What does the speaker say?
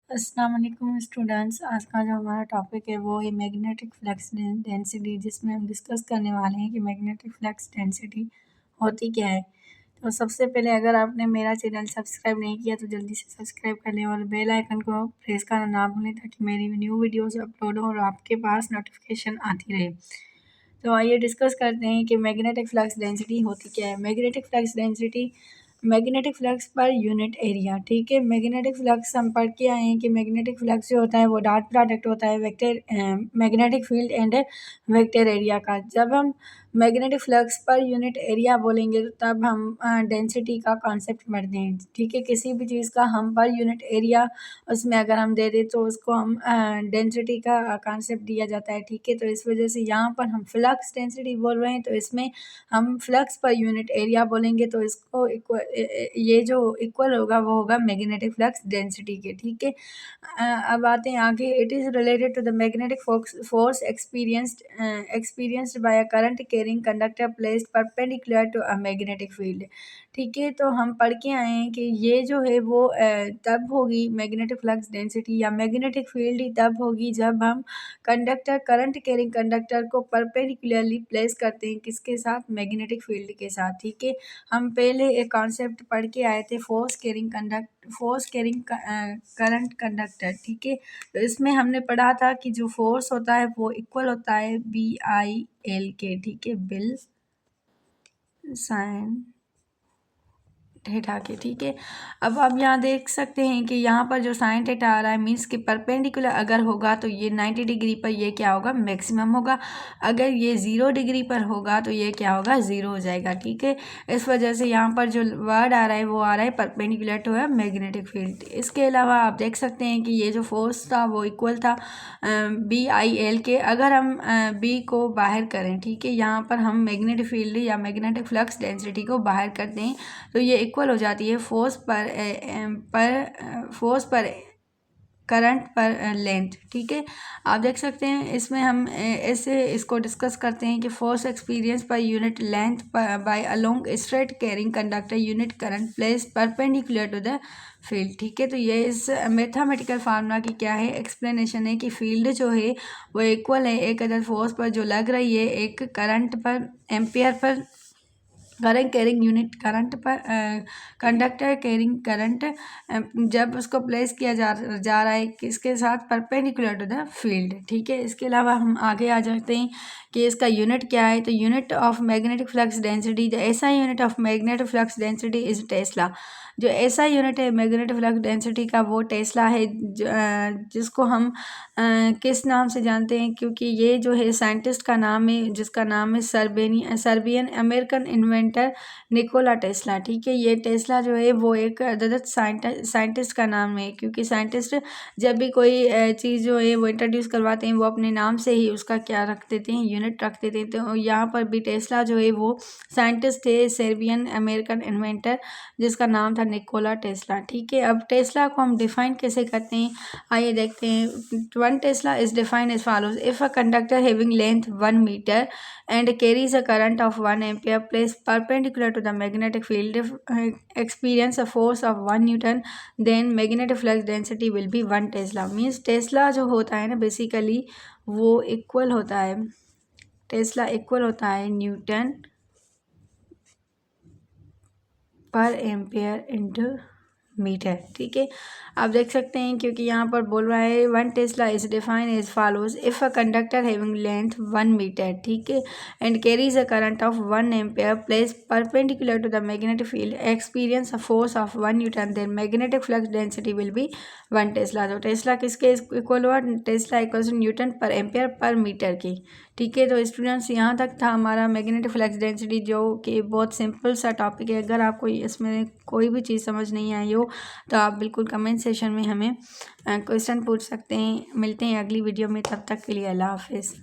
अस्सलाम वालेकुम स्टूडेंट्स। आज का जो हमारा टॉपिक है वो है मैग्नेटिक फ्लक्स डेंसिटी, जिसमें हम डिस्कस करने वाले हैं कि मैग्नेटिक फ्लक्स डेंसिटी होती क्या है। तो सबसे पहले अगर आपने मेरा चैनल सब्सक्राइब नहीं किया तो जल्दी से सब्सक्राइब कर लें और बेल आइकन को प्रेस करना ना भूलें ताकि मेरी न्यू वीडियोस अपलोड हो और आपके पास नोटिफिकेशन आती रहे। तो आइए डिस्कस करते हैं कि मैग्नेटिक फ्लक्स डेंसिटी होती क्या है। Magnetic flux per unit area, ठीक है। मैग्नेटिक फ्लक्स हम पढ़ के आए हैं कि मैग्नेटिक फ्लक्स जो होता है वो डॉट प्रोडक्ट होता है vector magnetic field and vector area का। जब हम magnetic flux per unit area बोलेंगे तो तब हम डेंसिटी का कॉन्सेप्ट पढ़ते हैं, ठीक है। किसी भी चीज़ का हम पर यूनिट एरिया उसमें अगर हम दे दें तो उसको हम डेंसिटी का कॉन्सेप्ट दिया जाता है, ठीक है। तो इस वजह से यहाँ पर हम फ्लक्स डेंसिटी बोल रहे हैं तो इसमें हम फ्लक्स पर यूनिट एरिया बोलेंगे तो इसको ये जो इक्वल होगा वो होगा मैग्नेटिक फ्लक्स डेंसिटी के, ठीक है। अब आते हैं आगे। It is related to the magnetic force experienced by a current carrying conductor placed perpendicular to a magnetic field, ठीक है। तो हम पढ़ के आए हैं कि ये जो है वो तब होगी मैग्नेटिक फ्लक्स डेंसिटी या मैग्नेटिक फील्ड ही तब होगी जब हम करंट कैरिंग कंडक्टर को परपेंडिकुलरली प्लेस करते हैं किसके साथ, मैग्नेटिक फील्ड के साथ, ठीक है। हम पहले एक कॉन्सेप्ट पढ़ के आए थे फोर्स कैरिंग करंट कंडक्टर, ठीक है। तो इसमें हमने पढ़ा था कि जो फोर्स होता है वो इक्वल होता है BIL के, ठीक है, बिल साइन थीटा के, ठीक है। अब आप यहाँ देख सकते हैं कि यहाँ पर जो साइन थीटा आ रहा है मीन्स कि परपेंडिकुलर अगर होगा तो ये 90 डिग्री पर ये क्या होगा, मैक्सिमम होगा। अगर ये 0 डिग्री पर होगा तो ये क्या होगा, 0 हो जाएगा, ठीक है। इस वजह से यहाँ पर जो वर्ड आ रहा है वो आ रहा है परपेंडिकुलर टू है मैग्नेटिक फील्ड। इसके अलावा आप देख सकते हैं कि ये जो फोर्स था वो इक्वल था BIL के। अगर हम B को बाहर करें, ठीक है, यहाँ पर हम मैग्नेटिक फील्ड या मैग्नेटिक फ्लक्स डेंसिटी को बाहर करते हैं तो ये इक्वल हो जाती है फोर्स पर करंट पर लेंथ, ठीक है। आप देख सकते हैं इसमें हम ऐसे इसको डिस्कस करते हैं कि force experience per unit length by along straight carrying conductor unit current place perpendicular to the field, ठीक है। तो ये इस मैथमेटिकल फार्मूला की क्या है, एक्सप्लेनेशन है कि फील्ड जो है वो इक्वल है एक अदर फोर्स पर जो लग रही है एक करंट पर एम्पियर पर करंट कैरिंग यूनिट करंट पर कंडक्टर कैरिंग करंट जब उसको प्लेस किया जा रहा है किसके साथ, परपेंडिकुलर टू द फील्ड, ठीक है। इसके अलावा हम आगे आ जाते हैं कि इसका यूनिट क्या है। तो unit of magnetic flux density, the SI unit of magnetic flux density is Tesla. जो एसआई यूनिट है मैग्नेटिक फ्लक्स डेंसिटी का वो टेस्ला है, जिसको हम किस नाम से जानते हैं, क्योंकि ये जो है साइंटिस्ट का नाम है जिसका नाम है Serbian American inventor Nikola Tesla, ठीक है। ये टेस्ला जो है वो एक दत्त साइंटिस्ट का नाम है, क्योंकि साइंटिस्ट जब भी कोई चीज़ जो है वो इंट्रोड्यूस करवाते हैं वो अपने नाम से ही उसका क्या रख देते हैं, यूनिट रख देते हैं। तो यहाँ पर भी टेस्ला जो है वो साइंटिस्ट थे, सर्बियन अमेरिकन इन्वेंटर जिसका नाम था निकोला टेस्ला, ठीक है। अब टेस्ला को हम डिफाइन कैसे करते हैं, आइए देखते हैं। One tesla is defined as follows, if a conductor having length 1 metre and carries a current of 1 ampere placed perpendicular to the magnetic field, experience a force of 1 Newton, then magnetic flux density will be 1 Tesla। Means Tesla जो होता है ना basically वो equal होता है, Tesla equal होता है Newton per ampere into metre, ठीक है। आप देख सकते हैं क्योंकि यहाँ पर बोल रहा है one tesla is define as follows, if a conductor having length 1 metre, ठीक है, and carries a current of 1 ampere place perpendicular to the magnetic field, experience a force of 1 newton, then magnetic flux density will be 1 tesla. तो tesla किसके इक्वल हुआ, tesla equal to newton per ampere per metre की, ठीक है। तो students यहाँ तक था हमारा मैग्नेटिक फ्लक्स डेंसिटी, जो कि बहुत सिंपल सा टॉपिक है। अगर आपको इसमें कोई भी चीज़ समझ नहीं आई हो तो आप बिल्कुल कमेंट सेशन में हमें क्वेश्चन पूछ सकते हैं। मिलते हैं अगली वीडियो में, तब तक के लिए अल्लाह हाफिज़।